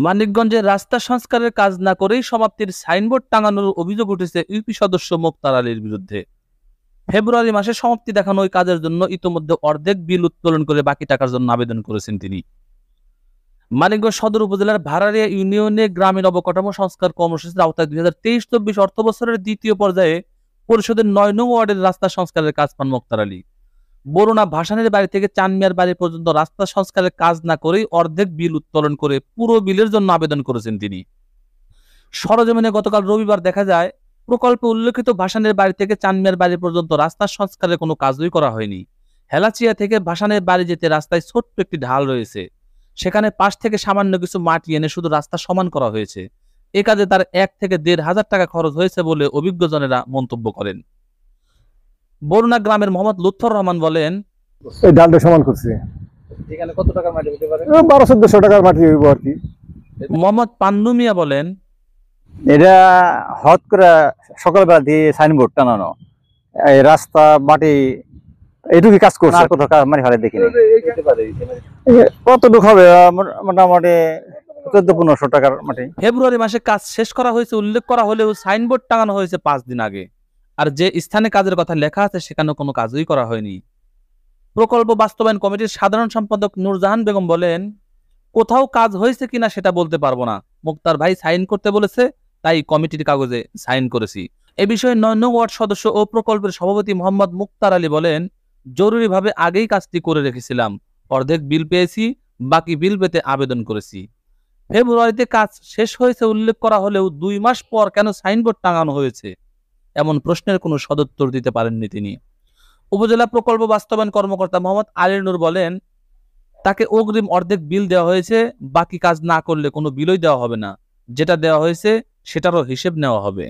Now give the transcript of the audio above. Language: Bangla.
মানিকগঞ্জে রাস্তা সংস্কারের কাজ না করেই সমাপ্তির সাইনবোর্ড টাঙানোর অভিযোগ উঠেছে ইউপি সদস্য মোক্তার আলীর বিরুদ্ধে। ফেব্রুয়ারি মাসে সমাপ্তি দেখানো ওই কাজের জন্য ইতোমধ্যে অর্ধেক বিল উত্তোলন করে বাকি টাকার জন্য আবেদন করেছেন তিনি। মানিকগঞ্জ সদর উপজেলার ভাড়ারিয়া ইউনিয়নে গ্রামীণ অবকাঠামো সংস্কার কর্মসূচির আওতায় 2023-24 অর্থ বছরের দ্বিতীয় পর্যায়ে পরিষদের 9 নং ওয়ার্ডের রাস্তা সংস্কারের কাজ পান মোক্তার আলী। বরুণা ভাসানের বাড়ি থেকে চানমিয়ার বাড়ি পর্যন্ত রাস্তা সংস্কারের কাজ না করেই অর্ধেক বিল উত্তোলন করে পুরো বিলের জন্য আবেদন করেছেন তিনি। সরজমিনে গতকাল রবিবার দেখা যায় প্রকল্পে উল্লেখিত ভাসানের বাড়ি থেকে চানমিয়ার বাড়ি পর্যন্ত রাস্তা সংস্কারের কোনো কাজই করা হয়নি। হেলাচিয়া থেকে ভাসানের বাড়ি যেতে রাস্তায় ছোট্ট একটি ঢাল রয়েছে, সেখানে পাশ থেকে সামান্য কিছু মাটি এনে শুধু রাস্তা সমান করা হয়েছে। এ কাজে তার 1 থেকে 1.5 হাজার টাকা খরচ হয়েছে বলে অভিজ্ঞজনেরা মন্তব্য করেন। বরুণা গ্রামের মোহাম্মদ লুৎফর রহমান বলেন, এই ডালটা সমান করছে। এখানে কত টাকার মাটি হতে পারে? 1200-1400 টাকার মাটি হইব আর কি। মোহাম্মদ পান্নু মিয়া বলেন, এটা হট করে সকালবেলা দিয়ে সাইনবোর্ড টানানো, এই রাস্তা মাটি এইটুকু কাজ করছে, কোথাও কাজ মাটি হারে দেখিনি। কতটুকু হবে? মোটামুটি 1400-1500 টাকার মাটি। ফেব্রুয়ারি মাসে কাজ শেষ করা হয়েছে উল্লেখ করা হলেও সাইনবোর্ড টাঙানো হয়েছে 5 দিন আগে, আর যে স্থানে কাজের কথা লেখা আছে সেখানে কোনো কাজই করা হয়নি। প্রকল্প বাস্তবায়ন কমিটির সাধারণ সম্পাদক নূরজাহান বেগম বলেন, কোথাও কাজ হয়েছে কিনা সেটা বলতে পারবো না, মুক্তার ভাই সাইন করতে বলেছে তাই কমিটির কাগজে সাইন করেছি। এ বিষয়ে 9 নং ওয়ার্ড সদস্য ও প্রকল্পের সভাপতি মোহাম্মদ মুক্তার আলী বলেন, জরুরিভাবে আগেই কাজটি করে রেখেছিলাম, অর্ধেক বিল পেয়েছি, বাকি বিল পেতে আবেদন করেছি। ফেব্রুয়ারিতে কাজ শেষ হয়েছে উল্লেখ করা হলেও 2 মাস পর কেন সাইনবোর্ড টাঙানো হয়েছে এমন প্রশ্নের কোনো সদুত্তর দিতে পারেননি তিনি। উপজেলা প্রকল্প বাস্তবায়ন কর্মকর্তা মোহাম্মদ আলীর নূর বলেন, তাকে অগ্রিম অর্ধেক বিল দেওয়া হয়েছে, বাকি কাজ না করলে কোনো বিলই দেওয়া হবে না, যেটা দেওয়া হয়েছে সেটারও হিসেব নেওয়া হবে।